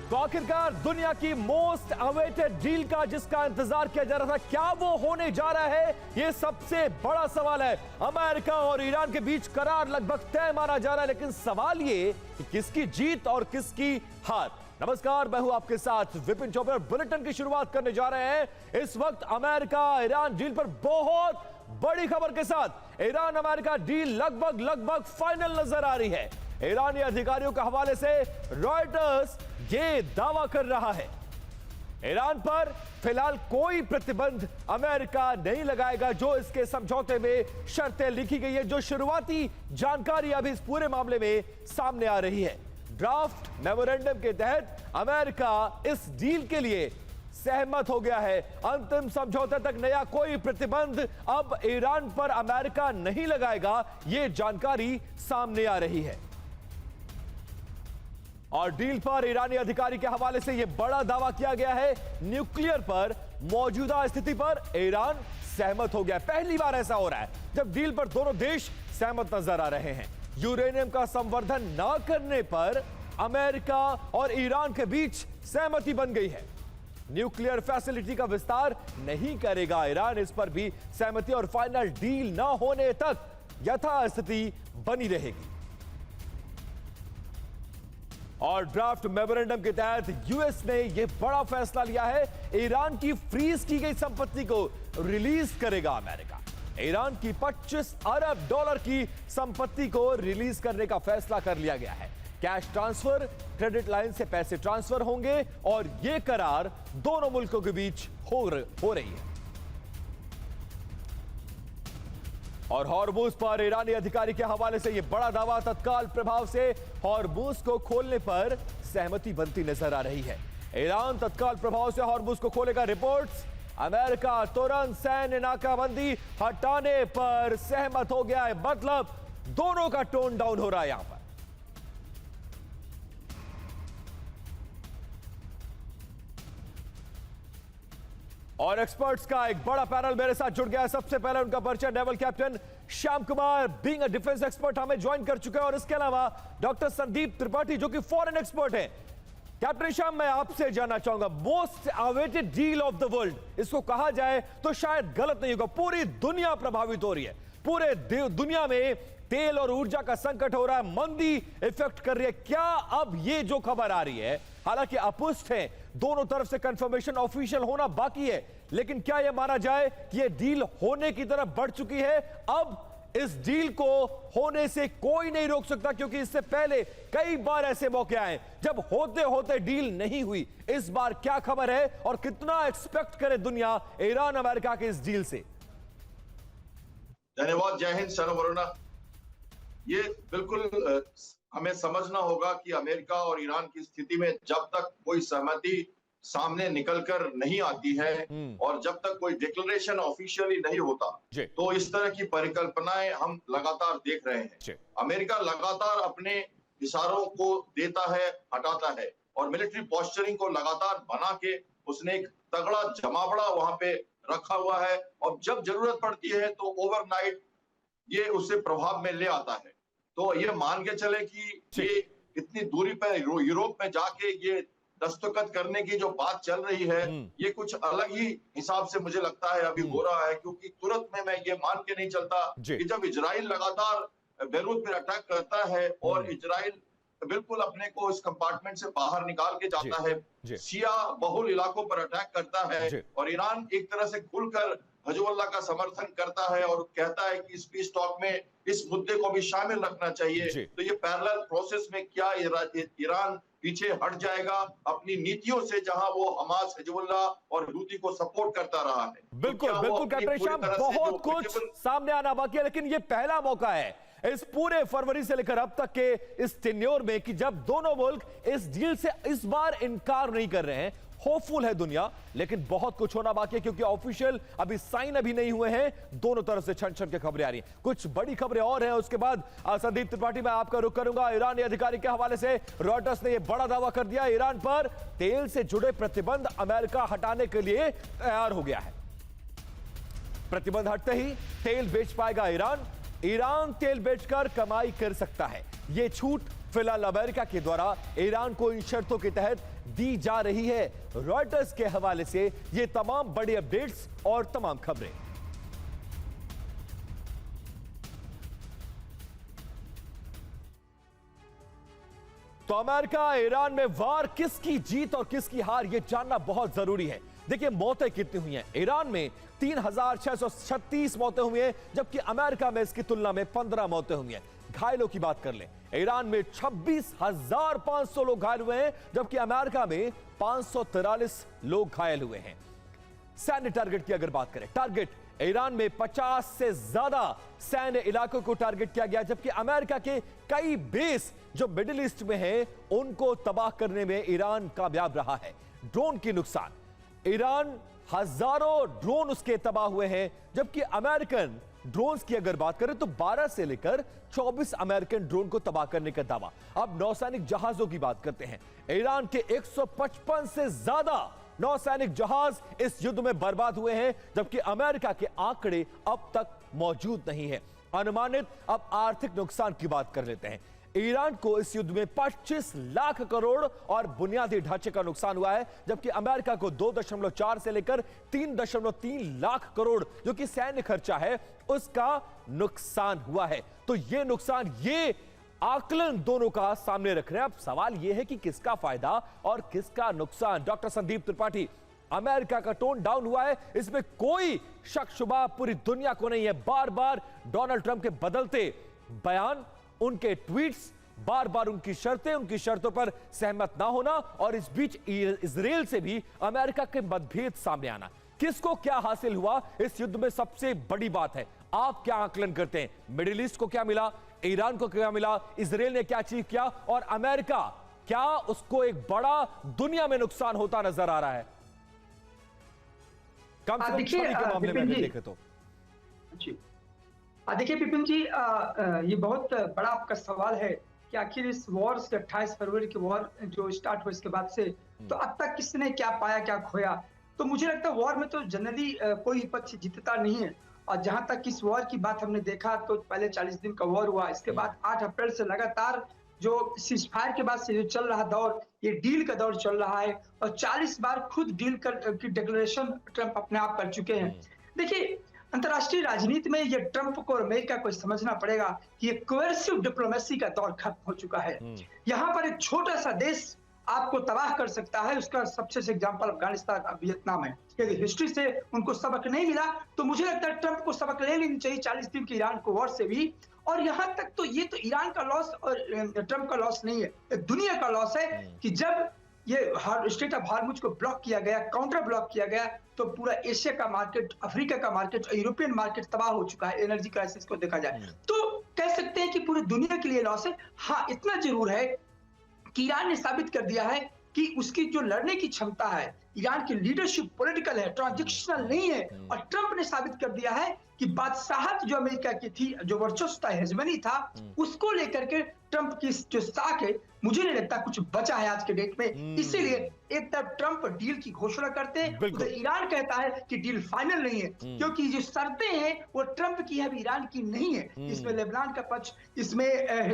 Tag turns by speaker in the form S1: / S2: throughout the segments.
S1: तो आखिरकार दुनिया की मोस्ट अवेटेड डील का जिसका इंतजार किया जा रहा था, क्या वो होने जा रहा है? ये सबसे बड़ा सवाल है। अमेरिका और ईरान के बीच करार लगभग तय माना जा रहा है, लेकिन सवाल ये कि किसकी जीत और किसकी हार। नमस्कार, मैं हूं आपके साथ विपिन चौबे। बुलेटिन की शुरुआत करने जा रहे हैं इस वक्त अमेरिका ईरान डील पर बहुत बड़ी खबर के साथ। ईरान अमेरिका डील लगभग फाइनल नजर आ रही है। ईरानी अधिकारियों के हवाले से रॉयटर्स ये दावा कर रहा है, ईरान पर फिलहाल कोई प्रतिबंध अमेरिका नहीं लगाएगा जो इसके समझौते में शर्तें लिखी गई है। जो शुरुआती जानकारी अभी इस पूरे मामले में सामने आ रही है, ड्राफ्ट मेमोरेंडम के तहत अमेरिका इस डील के लिए सहमत हो गया है। अंतिम समझौते तक नया कोई प्रतिबंध अब ईरान पर अमेरिका नहीं लगाएगा, यह जानकारी सामने आ रही है। और डील पर ईरानी अधिकारी के हवाले से यह बड़ा दावा किया गया है, न्यूक्लियर पर मौजूदा स्थिति पर ईरान सहमत हो गया। पहली बार ऐसा हो रहा है जब डील पर दोनों देश सहमत नजर आ रहे हैं। यूरेनियम का संवर्धन न करने पर अमेरिका और ईरान के बीच सहमति बन गई है। न्यूक्लियर फैसिलिटी का विस्तार नहीं करेगा ईरान, इस पर भी सहमति, और फाइनल डील न होने तक यथास्थिति बनी रहेगी। और ड्राफ्ट मेमोरेंडम के तहत यूएस ने यह बड़ा फैसला लिया है, ईरान की फ्रीज की गई संपत्ति को रिलीज करेगा अमेरिका। ईरान की 25 अरब डॉलर की संपत्ति को रिलीज करने का फैसला कर लिया गया है। कैश ट्रांसफर, क्रेडिट लाइन से पैसे ट्रांसफर होंगे और यह करार दोनों मुल्कों के बीच हो रही है। और हॉर्मुज पर ईरानी अधिकारी के हवाले से यह बड़ा दावा, तत्काल प्रभाव से हॉर्मुज को खोलने पर सहमति बनती नजर आ रही है। ईरान तत्काल प्रभाव से हॉर्मुज को खोलेगा। रिपोर्ट्स, अमेरिका तुरंत सैन्य नाकाबंदी हटाने पर सहमत हो गया है। मतलब दोनों का टोन डाउन हो रहा है यहां पर। और एक्सपर्ट्स का एक बड़ा पैनल मेरे साथ जुड़ गया है। सबसे पहले उनका परिचय, naval captain Shyam Kumar, being a defence expert, हमें ज्वाइन कर चुके हैं। और इसके अलावा डॉक्टर संदीप त्रिपाठी, जो कि फॉरेन एक्सपर्ट हैं। कैप्टन श्याम, मैं आपसे जानना चाहूंगा, most awaited deal of the world इसको कहा जाए तो शायद गलत नहीं होगा। पूरी दुनिया प्रभावित हो रही है, पूरे दुनिया में तेल और ऊर्जा का संकट हो रहा है, मंदी इफेक्ट कर रही है। क्या अब ये जो खबर आ रही है, हालांकि अपुष्ट है, दोनों तरफ से कंफर्मेशन ऑफिशियल होना बाकी है, लेकिन क्या यह माना जाए कि यह डील होने की तरफ बढ़ चुकी है? अब इस डील को होने से कोई नहीं रोक सकता, क्योंकि इससे पहले कई बार ऐसे मौके आए जब होते होते डील नहीं हुई। इस बार क्या खबर है और कितना एक्सपेक्ट करे दुनिया ईरान अमेरिका के इस डील से?
S2: धन्यवाद। जय हिंद, शर्म वरुणा। ये बिल्कुल हमें समझना होगा कि अमेरिका और ईरान की स्थिति में जब तक कोई सहमति सामने निकलकर नहीं आती है और जब तक कोई डिक्लेरेशन ऑफिशियली नहीं होता, तो इस तरह की परिकल्पनाएं हम लगातार देख रहे हैं। अमेरिका लगातार अपने इशारों को देता है, हटाता है, और मिलिट्री पोस्चरिंग को लगातार बना के उसने एक तगड़ा जमावड़ा वहां पे रखा हुआ है। और जब जरूरत पड़ती है तो ओवरनाइट ये उससे प्रभाव में ले आता है। तो ये मान के चले कि ये इतनी दूरी पर यूरोप में जाके ये दस्तखत करने की जो बात चल रही है, ये कुछ अलग ही हिसाब से मुझे लगता है अभी हो रहा है। क्योंकि तुरंत में मैं ये मान के नहीं चलता कि जब इजराइल लगातार बेरूत पर अटैक करता है और इजराइल बिल्कुल अपने को इस कंपार्टमेंट से बाहर निकाल के जाता है, शिया बहुल इलाकों पर अटैक करता है, और ईरान एक तरह से खुलकर हिजबुल्लाह का समर्थन करता है और कहता है कि इस पीस टॉक में इस मुद्दे को भी शामिल रखना चाहिए। तो ये पैरेलल प्रोसेस में क्या ईरान पीछे हट जाएगा अपनी नीतियों से, जहां वो हमास, हिजबुल्लाह और हूती को सपोर्ट करता रहा है?
S1: बिल्कुल बिल्कुल कैप्टन श्याम, बहुत कुछ सामने आना बाकी है, लेकिन ये पहला मौका है इस पूरे फरवरी से लेकर अब तक के इस टेन्योर में कि जब दोनों मुल्क इस डील से इस बार इनकार नहीं कर रहे हैं। होपफुल है दुनिया, लेकिन बहुत कुछ होना बाकी है, क्योंकि ऑफिशियल अभी साइन अभी नहीं हुए हैं। दोनों तरफ से छन छन के खबरें आ रही हैं। कुछ बड़ी खबरें और हैं। उसके बाद संदीप त्रिपाठी, मैं आपका रुख करूंगा। ईरानी अधिकारी के हवाले से रॉयटर्स ने यह बड़ा दावा कर दिया, ईरान पर तेल से जुड़े प्रतिबंध अमेरिका हटाने के लिए तैयार हो गया है। प्रतिबंध हटते ही तेल बेच पाएगा ईरान। ईरान तेल बेचकर कमाई कर सकता है। यह छूट फिलहाल अमेरिका के द्वारा ईरान को इन शर्तों के तहत दी जा रही है। रॉयटर्स के हवाले से ये तमाम बड़ी अपडेट्स और तमाम खबरें। तो अमेरिका ईरान में वार किसकी जीत और किसकी हार यह जानना बहुत जरूरी है। देखिए मौतें कितनी हुई हैं। ईरान में 3636 मौतें हुई हैं, जबकि अमेरिका में इसकी तुलना में 15 मौतें हुई हैं। घायलों की बात कर लें, ईरान में 26,500 लोग घायल हुए हैं, जबकि अमेरिका में 543 लोग घायल हुए हैं। सैन्य टारगेट की अगर बात करें, टारगेट ईरान में 50 से ज्यादा सैन्य इलाकों को टारगेट किया गया, जबकि अमेरिका के कई बेस जो मिडिल ईस्ट में हैं उनको तबाह करने में ईरान कामयाब रहा है। ड्रोन की नुकसान, ईरान हजारों ड्रोन उसके तबाह हुए हैं, जबकि अमेरिकन ड्रोन्स की अगर बात करें तो 12 से लेकर 24 अमेरिकन ड्रोन को तबाह करने का दावा। अब नौसैनिक जहाजों की बात करते हैं। ईरान के 155 से ज्यादा नौसैनिक जहाज इस युद्ध में बर्बाद हुए हैं, जबकि अमेरिका के आंकड़े अब तक मौजूद नहीं है। अनुमानित अब आर्थिक नुकसान की बात कर लेते हैं। ईरान को इस युद्ध में 25 लाख करोड़ और बुनियादी ढांचे का नुकसान हुआ है, जबकि अमेरिका को 2.4 से लेकर 3.3 लाख करोड़ जो कि सैन्य खर्चा है उसका नुकसान हुआ है। तो यह नुकसान, ये आकलन दोनों का सामने रख रहे हैं। अब सवाल यह है कि किसका फायदा और किसका नुकसान। डॉक्टर संदीप त्रिपाठी, अमेरिका का टोन डाउन हुआ है, इसमें कोई शक शुबा पूरी दुनिया को नहीं है। बार बार डोनाल्ड ट्रंप के बदलते बयान, उनके ट्वीट्स, बार बार उनकी शर्तें, उनकी शर्तों पर सहमत ना होना और इस बीच इजराइल से भी अमेरिका के मतभेद सामने आना। किसको क्या हासिल हुआ इस युद्ध में सबसे बड़ी बात है। आप क्या आकलन करते हैं? मिडिल ईस्ट को क्या मिला, ईरान को क्या मिला, इजराइल ने क्या अचीव किया और अमेरिका क्या उसको एक बड़ा दुनिया में नुकसान होता नजर आ रहा है? कम से कम छवि के मामले में अगर देखें तो।
S3: देखिए विपिन जी, ये बहुत बड़ा आपका सवाल है कि आखिर इस वॉर से 28 फरवरी की वॉर जो स्टार्ट हुई इसके बाद से तो अब तक किसने क्या पाया क्या खोया। तो मुझे लगता है वॉर में तो जनरली कोई पक्ष जीतता नहीं है। और जहां तक इस वॉर की बात हमने देखा तो पहले 40 दिन का वॉर हुआ, इसके बाद 8 अप्रैल से लगातार जो सीजफायर के बाद से जो चल रहा दौर, ये डील का दौर चल रहा है और 40 बार खुद डील की डिक्लेरेशन ट्रंप अपने आप कर चुके हैं। देखिए अंतर्राष्ट्रीय राजनीति में ये ट्रंप को और अमेरिका को समझना पड़ेगा कि ये कोएर्सिव डिप्लोमेसी का दौर खत्म हो चुका है। यहाँ पर एक छोटा सा देश आपको तबाह कर सकता है, उसका सबसे एग्जांपल अफगानिस्तान और वियतनाम है। यदि हिस्ट्री से उनको सबक नहीं मिला तो मुझे लगता है ट्रंप को सबक ले लेनी चाहिए 40 दिन की ईरान को वॉर से भी। और यहाँ तक तो ये तो ईरान का लॉस और ट्रंप का लॉस नहीं है, दुनिया का लॉस है कि जब ये स्ट्रेट ऑफ हार्मुज को ब्लॉक किया गया, काउंटर ब्लॉक किया गया, तो पूरा एशिया का मार्केट, अफ्रीका का मार्केट, यूरोपियन मार्केट तबाह हो चुका है। एनर्जी क्राइसिस को देखा जाए तो कह सकते हैं कि पूरी दुनिया के लिए लॉस है। हाँ, इतना जरूर है कि ईरान ने साबित कर दिया है कि उसकी जो लड़ने की क्षमता है, ईरान की लीडरशिप पॉलिटिकल है, ट्रांजिशनल नहीं है। और ट्रंप ने साबित कर दिया है कि बादशाहत जो अमेरिका की थी, जो वर्चस्व था, हेजमनी था, उसको लेकर के ट्रंप की जो साख है, मुझे नहीं लगता कुछ बचा है आज के डेट में। इसीलिए एक तरफ ट्रंप डील की घोषणा करते हैं, उधर ईरान कहता है कि डील फाइनल नहीं है, क्योंकि जो शर्तें हैं वो ट्रंप की है, ईरान की नहीं है। इसमें लेबनान का पक्ष, इसमें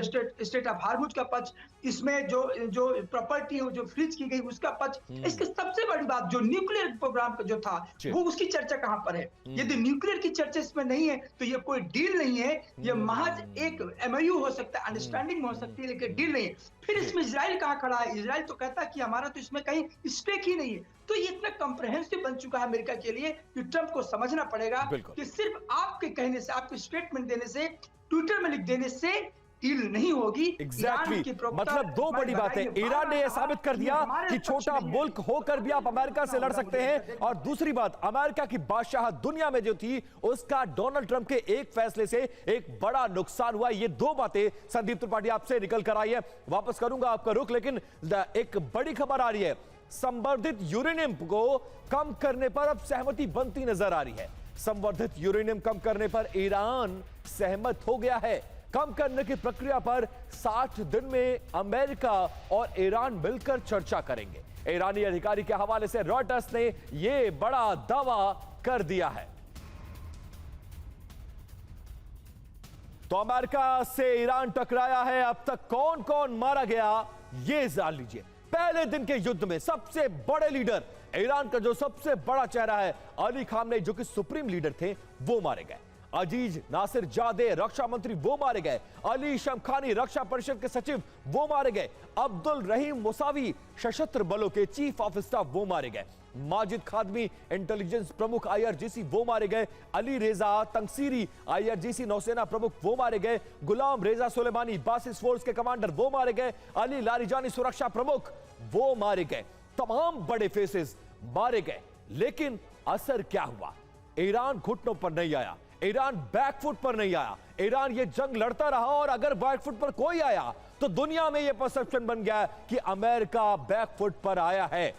S3: स्टेट ऑफ हार्मुज का पक्ष, इसमें जो प्रॉपर्टी है जो फ्रीज की गई उसका पक्ष। इसकी सबसे बड़ी बात जो न्यूक्लियर प्रोग्राम का जो था वो उसकी चर्चा कहां पर है। यदि न्यूक्लियर की चर्चा इसमें नहीं है तो ये कोई डील नहीं है, ये महज एक एमओयू हो सकता है, अंडरस्टैंडिंग हो सकती है, लेकिन डील नहीं है। फिर इसमें इजराइल कहां खड़ा है? इजराइल तो कहता है कि हमारा तो इसमें कहीं स्टेक ही नहीं है। तो ये इतना कॉम्प्रिहेंसिव बन चुका है अमेरिका के लिए कि ट्रंप को समझना पड़ेगा कि सिर्फ आपके कहने से, आपके स्टेटमेंट देने से, ट्विटर में लिख देने से डील नहीं होगी।
S1: एग्जैक्टली, मतलब दो बड़ी बातें। ईरान ने यह साबित कर दिया कि छोटा मुल्क होकर भी आप अमेरिका से लड़ सकते हैं, और दूसरी बात, अमेरिका की बादशाह दुनिया में जो थी उसका डोनाल्ड ट्रंप के एक फैसले से एक बड़ा नुकसान हुआ। ये दो बातें संदीप त्रिपाठी आपसे निकल कर आई है। वापस करूंगा आपका रुख, लेकिन एक बड़ी खबर आ रही है। संवर्धित यूरेनियम को कम करने पर अब सहमति बनती नजर आ रही है। संवर्धित यूरेनियम कम करने पर ईरान सहमत हो गया है। कम करने की प्रक्रिया पर 60 दिन में अमेरिका और ईरान मिलकर चर्चा करेंगे। ईरानी अधिकारी के हवाले से रॉयटर्स ने यह बड़ा दावा कर दिया है। तो अमेरिका से ईरान टकराया है, अब तक कौन कौन मारा गया ये जान लीजिए। पहले दिन के युद्ध में सबसे बड़े लीडर, ईरान का जो सबसे बड़ा चेहरा है अली खामनेई, जो कि सुप्रीम लीडर थे, वो मारे गए। अजीज नासिर जादे रक्षा मंत्री वो मारे गए। अली शमखानी रक्षा परिषद के सचिव वो मारे गए। अब्दुल रहीम मुसावी सशस्त्र बलों के चीफ ऑफ स्टाफ वो मारे गए। माजिद खादमी इंटेलिजेंस प्रमुख IRGC वो मारे गए। अली रेजा तंगसीरी IRGC नौसेना प्रमुख वो मारे गए। गुलाम रेजा सुलेमानी बासिस फोर्स के कमांडर वो मारे गए। अली लारिजानी सुरक्षा प्रमुख वो मारे गए। तमाम बड़े फेसेस मारे गए, लेकिन असर क्या हुआ? ईरान घुटनों पर नहीं आया, ईरान बैकफुट पर नहीं आया। ईरान ये जंग लड़ता रहा, और अगर बैकफुट पर कोई आया तो दुनिया में यह परसेप्शन बन गया कि अमेरिका बैकफुट पर आया है।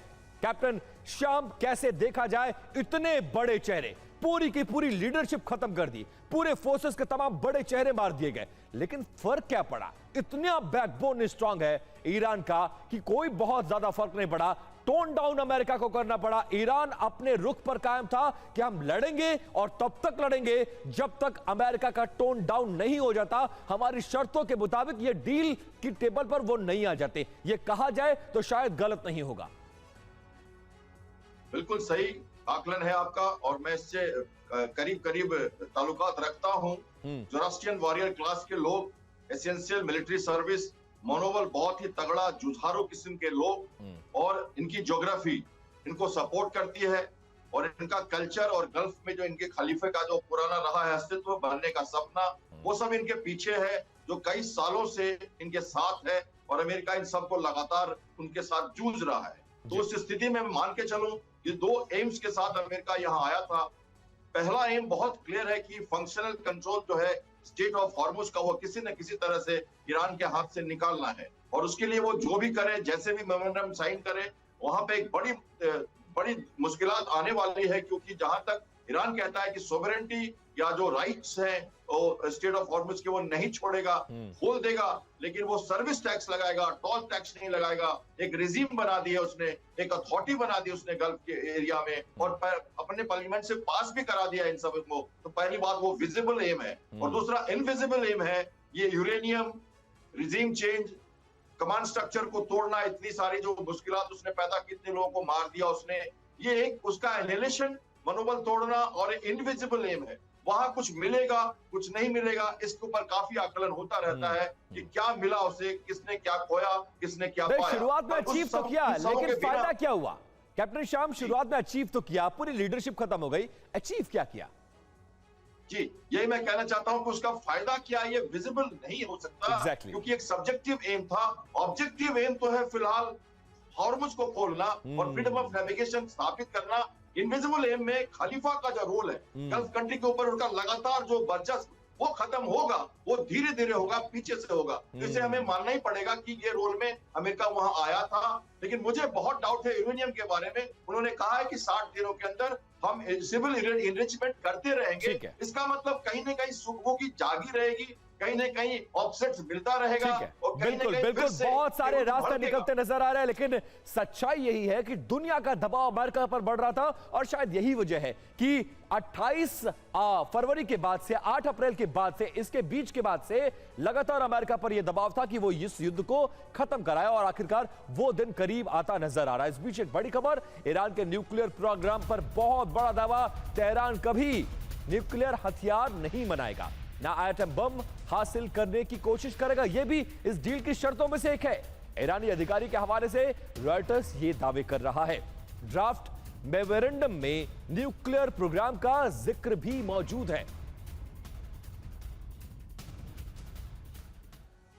S1: कैप्टन शाम, कैसे देखा जाए, इतने बड़े चेहरे, पूरी की पूरी लीडरशिप खत्म कर दी, पूरे फोर्सेस के तमाम बड़े चेहरे मार दिए गए, लेकिन फर्क क्या पड़ा? इतना बैकबोन स्ट्रांग है ईरान का कि कोई बहुत ज्यादा फर्क नहीं पड़ा। टोन डाउन अमेरिका को करना पड़ा। ईरान अपने रुख पर कायम था कि हम लड़ेंगे और तब तक लड़ेंगे जब तक अमेरिका का टोन डाउन नहीं हो जाता, हमारी शर्तों के मुताबिक ये डील की टेबल पर वो नहीं आ जाते। ये कहा जाए तो शायद गलत नहीं होगा।
S2: बिल्कुल सही आकलन है आपका, और मैं इससे करीब करीब ताल्लुकात रखता हूं। जोरास्ट्रियन वॉरियर क्लास के लोग, एसेंशियल मिलिट्री सर्विस, मनोबल बहुत ही तगड़ा, जुझारू किस्म के लोग, और इनकी ज्योग्राफी इनको सपोर्ट करती है, और इनका कल्चर और गल्फ में जो इनके खलीफे का जो पुराना रहा है अस्तित्व, बनने का सपना, वो सब इनके पीछे है, जो कई सालों से इनके साथ है, और अमेरिका इन सबको लगातार उनके साथ जूझ रहा है। तो उस स्थिति में मान के चलूं, ये दो एम्स के साथ अमेरिका यहाँ आया था। पहला एम बहुत क्लियर है कि फंक्शनल कंट्रोल जो है स्टेट ऑफ हॉर्मुज का, वो किसी न किसी तरह से ईरान के हाथ से निकालना है, और उसके लिए वो जो भी करे, जैसे भी मेमोरेंडम साइन करे, वहां पे एक बड़ी मुश्किलात आने वाली है, क्योंकि जहां तक ईरान कहता है कि सोवरेनिटी या जो राइट्स हैं वो स्टेट ऑफ हॉर्मुज के वो नहीं छोड़ेगा, खोल देगा, लेकिन वो सर्विस टैक्स लगाएगा, टोल टैक्स नहीं लगाएगा। एक रिजीम बना दिया उसने, एक अथॉरिटी बना दी उसने गल्फ के एरिया में, और अपने पार्लियामेंट से पास भी करा दिया इन सब को। तो पहली बात वो विजिबल एम है, और दूसरा इनविजिबल एम है ये uranium, regime change, command structure को तोड़ना, इतनी सारी जो मुश्किलात उसने पैदा की, इतने लोगों को मार दिया उसने, ये एक उसका एनिहिलेशन, मनोबल तोड़ना, और इनविजिबल एम है। वहां कुछ मिलेगा, कुछ नहीं मिलेगा, इसके ऊपर काफी आकलन होता रहता है कि क्या मिला उसे, किसने क्या खोया, किसने क्या पाया।
S1: शुरुआत में अचीव तो किया, लेकिन फायदा क्या हुआ? कैप्टन शाम, शुरुआत में अचीव तो किया, पूरी लीडरशिप खत्म हो गई, अचीव क्या किया?
S2: जी, यही मैं कहना चाहता हूं कि उसका फायदा क्या, ये विजिबल नहीं हो सकता, क्योंकि एक सब्जेक्टिव एम था। ऑब्जेक्टिव एम तो है फिलहाल हॉर्मुज को खोलना और फ्रीडम ऑफ नेविगेशन स्थापित करना। इनविजिबल एम में खलीफा का जो रोल है गल्फ कंट्री के ऊपर, उनका लगातार जो वर्चस्व, वो खत्म होगा, वो धीरे धीरे होगा, पीछे से होगा। इसे हमें मानना ही पड़ेगा कि ये रोल में अमेरिका वहां आया था। लेकिन मुझे बहुत डाउट है यूरेनियम के बारे में। उन्होंने कहा है कि 60 दिनों के अंदर हम सिविल इनरिचमेंट करते रहेंगे। इसका मतलब कहीं न कहीं सुखों की जागी रहेगी, कहीं न कहीं ऑफसेट्स मिलता रहेगा, और कहीं
S1: बिल्कुल बिल्कुल बहुत सारे रास्ते निकलते नजर आ रहे हैं, लेकिन सच्चाई यही है कि दुनिया का दबाव अमेरिका पर बढ़ रहा था, और शायद यही वजह है कि 28 फरवरी के बाद से, 8 अप्रैल के बाद से, इसके बीच के बाद से लगातार अमेरिका पर यह दबाव था कि वो इस युद्ध को खत्म कराए, और आखिरकार वो दिन करीब आता नजर आ रहा है। इस बीच एक बड़ी खबर, ईरान के न्यूक्लियर प्रोग्राम पर बहुत बड़ा दावा, तेहरान कभी न्यूक्लियर हथियार नहीं बनाएगा, ना एटम बम हासिल करने की कोशिश करेगा। यह भी इस डील की शर्तों में से एक है। ईरानी अधिकारी के हवाले से रॉयटर्स ये दावे कर रहा है। ड्राफ्ट मेमोरेंडम में न्यूक्लियर प्रोग्राम का जिक्र भी मौजूद है।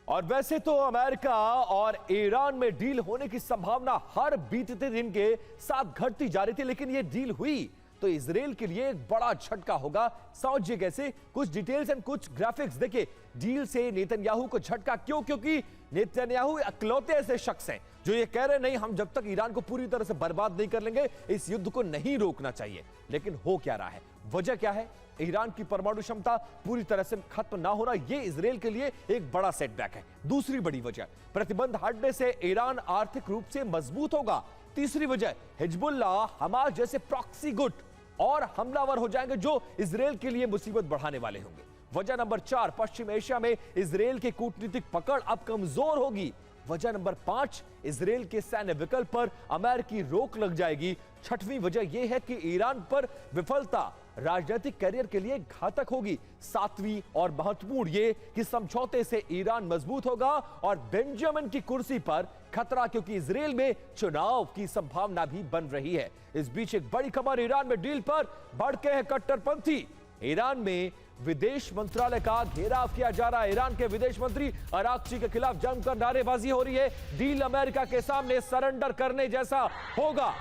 S1: और वैसे तो अमेरिका और ईरान में डील होने की संभावना हर बीतते दिन के साथ घटती जा रही थी, लेकिन यह डील हुई तो इजराइल के लिए एक बड़ा झटका होगा। समझिए कैसे, कुछ डिटेल्स एंड कुछ ग्राफिक्स। देखिए, डील से नेतन्याहू को झटका क्यों? क्योंकि नेतन्याहू इकलौते ऐसे शख्स हैं जो ये कह रहे नहीं, हम जब तक ईरान को पूरी तरह से बर्बाद नहीं कर लेंगे, इस युद्ध को नहीं रोकना चाहिए। लेकिन हो क्या रहा है, वजह क्या है? ईरान की परमाणु क्षमता पूरी तरह से खत्म ना होना, यह इजराइल के लिए एक बड़ा सेटबैक है। दूसरी बड़ी वजह, प्रतिबंध हटने से ईरान आर्थिक रूप से मजबूत होगा। तीसरी वजह, हिजबुल्लाह, हमास जैसे प्रॉक्सी गुट और हमलावर हो जाएंगे जो इजराइल के लिए मुसीबत बढ़ाने वाले होंगे। वजह नंबर 4, पश्चिम एशिया में इजराइल की कूटनीतिक पकड़ अब कमजोर होगी। वजह नंबर 5, इजराइल के सैन्य विकल्प पर अमेरिकी रोक लग जाएगी। छठवीं वजह यह है कि ईरान पर विफलता राजनीतिक करियर के लिए घातक होगी। सातवीं और महत्वपूर्ण ये कि समझौते से ईरान मजबूत होगा और बेंजामिन की कुर्सी पर खतरा, क्योंकि इजराइल में चुनाव की संभावना भी बन रही है। इस बीच एक बड़ी खबर, ईरान में डील पर भड़के हैं कट्टरपंथी। ईरान में विदेश मंत्रालय का घेराव किया जा रहा है। ईरान के विदेश मंत्री अराक्ची के खिलाफ जमकर नारेबाजी हो रही है। डील अमेरिका के सामने सरेंडर करने जैसा होगा।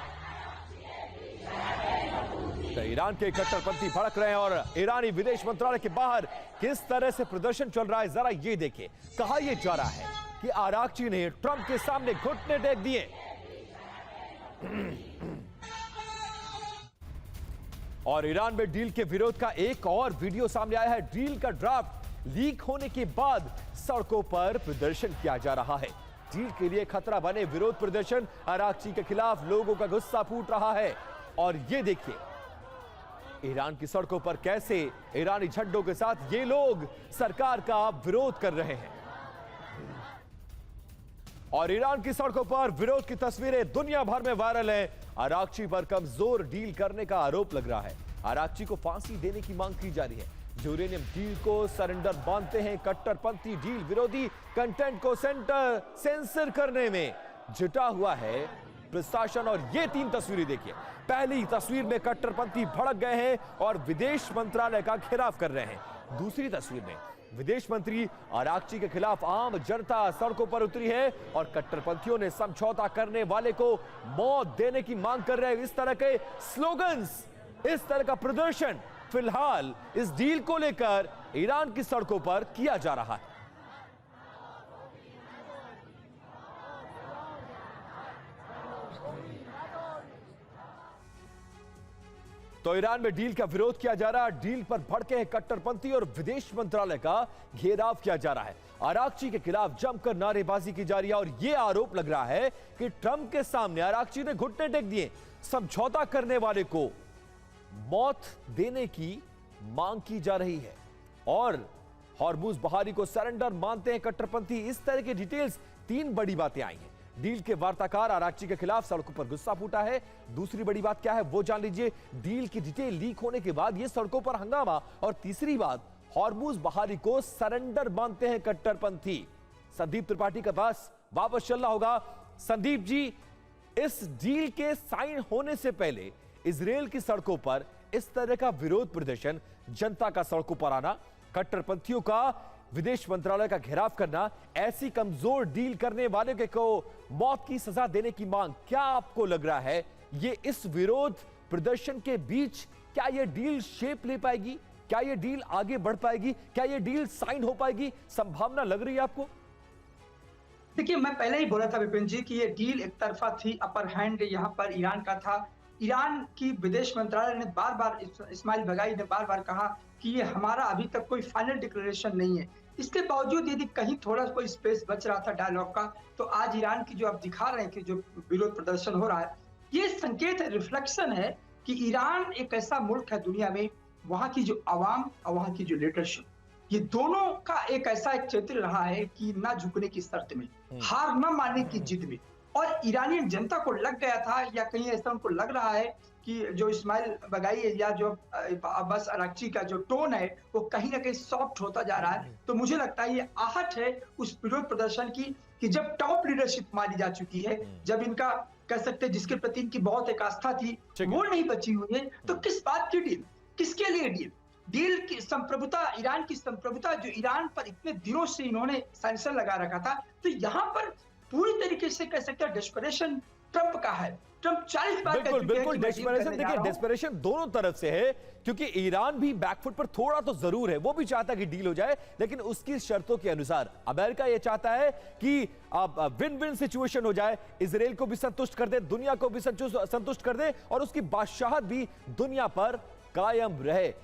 S1: तो ईरान के कट्टरपंथी भड़क रहे हैं और ईरानी विदेश मंत्रालय के बाहर किस तरह से प्रदर्शन चल रहा है, जरा ये देखिए। कहा यह जा रहा है कि अराक्ची ने ट्रंप के सामने घुटने टेक दिए और ईरान में डील के विरोध का एक और वीडियो सामने आया है। डील का ड्राफ्ट लीक होने के बाद सड़कों पर प्रदर्शन किया जा रहा है। डील के लिए खतरा बने विरोध प्रदर्शन, अराक्ची के खिलाफ लोगों का गुस्सा फूट रहा है। और ये देखिए ईरान की सड़कों पर कैसे ईरानी झंडों के साथ ये लोग सरकार का विरोध कर रहे हैं। और ईरान की सड़कों पर विरोध की तस्वीरें दुनिया भर में वायरल हैं। अराक्ची पर कमजोर डील करने का आरोप लग रहा है। अराक्ची को फांसी देने की मांग की जा रही है। यूरेनियम डील को सरेंडर मानते हैं कट्टरपंथी। डील विरोधी कंटेंट को सेंसर करने में जुटा हुआ है प्रशासन। और ये 3 तस्वीरें देखिए। पहली तस्वीर में कट्टरपंथी भड़क गए हैं और विदेश मंत्रालय का घेराव कर रहे हैं। दूसरी तस्वीर में विदेश मंत्री अराक्ची के खिलाफ आम जनता सड़कों पर उतरी है और कट्टरपंथियों ने समझौता करने वाले को मौत देने की मांग कर रहे हैं। इस तरह के स्लोगन्स, इस तरह का प्रदर्शन फिलहाल इस डील को लेकर ईरान की सड़कों पर किया जा रहा है। तो ईरान में डील का विरोध किया जा रहा है। डील पर भड़के हैं कट्टरपंथी और विदेश मंत्रालय का घेराव किया जा रहा है। अराक्ची के खिलाफ जमकर नारेबाजी की जा रही है और यह आरोप लग रहा है कि ट्रंप के सामने अराक्ची ने घुटने टेक दिए। समझौता करने वाले को मौत देने की मांग की जा रही है और हॉर्मुज बहारी को सरेंडर मानते हैं कट्टरपंथी। इस तरह की डिटेल्स, 3 बड़ी बातें आई हैं। डील के वार्ताकार अराक्ची के खिलाफ सड़कों पर गुस्सा फूटा है। दूसरी बड़ी बात क्या है वो जान लीजिए। डील की डिटेल लीक होने के बाद ये सड़कों पर हंगामा। और तीसरी बात, हॉर्मुज बहारी को सरेंडर मानते हैं कट्टरपंथी। संदीप त्रिपाठी के पास वापस चलना होगा। संदीप जी, इस डील के साइन होने से पहले इजराइल की सड़कों पर इस तरह का विरोध प्रदर्शन, जनता का सड़कों पर आना, कट्टरपंथियों का विदेश मंत्रालय का घेराव करना, ऐसी कमजोर डील करने वाले को मौत की सजा देने की मांग, क्या आपको लग रहा है ये इस विरोध प्रदर्शन के बीच क्या ये डील शेप ले पाएगी? क्या ये डील आगे बढ़ पाएगी? क्या ये डील साइन हो पाएगी? संभावना लग रही है आपको?
S3: देखिए, मैं पहले ही बोला था विपिन जी कि ये डील एक तरफा थी, अपर हैंड यहां पर ईरान का था। ईरान की विदेश मंत्रालय ने बार बार, इस्माइल बगाई ने बार बार कहा कि ये हमारा अभी तक कोई फाइनल डिक्लेरेशन नहीं है। इसके बावजूद यदि कहीं थोड़ा कोई स्पेस बच रहा था डायलॉग का, तो आज ईरान की जो आप दिखा रहे हैं कि जो विरोध प्रदर्शन हो रहा है, ये संकेत है, रिफ्लेक्शन है कि ईरान एक ऐसा मुल्क है दुनिया में, वहां की जो आवाम और वहां की जो लीडरशिप, ये दोनों का एक ऐसा एक क्षेत्र रहा है कि ना झुकने की शर्त में, हार न मानने की जिद में। और ईरानी जनता को लग गया था, या कहीं ऐसा उनको लग रहा है कि जो इस्माइल बगाई या जो अब्बास अराक्ची का जो टोन है वो कहीं ना कहीं सॉफ्ट होता जा रहा है। तो मुझे लगता है ये आहट है उस विरोध प्रदर्शन की कि जब टॉप लीडरशिप मानी जा चुकी है, जब इनका कह सकते हैं जिसके प्रति इनकी बहुत एक आस्था थी वो नहीं बची हुई है, तो किस बात की डील, किसके लिए डील? डील की संप्रभुता, ईरान की संप्रभुता जो ईरान पर इतने दिनों से इन्होंने सैंक्शन लगा रखा था, तो यहाँ पर पूरी तरीके से कह सकते हैं डेस्परेशन ट्रंप का है। ट्रंप 40 बार
S1: बिल्कुल डेस्परेशन, देखिए डेस्परेशन दोनों तरफ से है, क्योंकि ईरान भी बैकफुट पर थोड़ा तो जरूर है। वो भी चाहता है कि डील हो जाए, लेकिन उसकी शर्तों के अनुसार। अमेरिका ये चाहता है कि विन विन सिचुएशन हो जाए, इजराइल को भी संतुष्ट कर दे, दुनिया को भी संतुष्ट कर दे और उसकी बादशाहत भी दुनिया पर कायम रहे।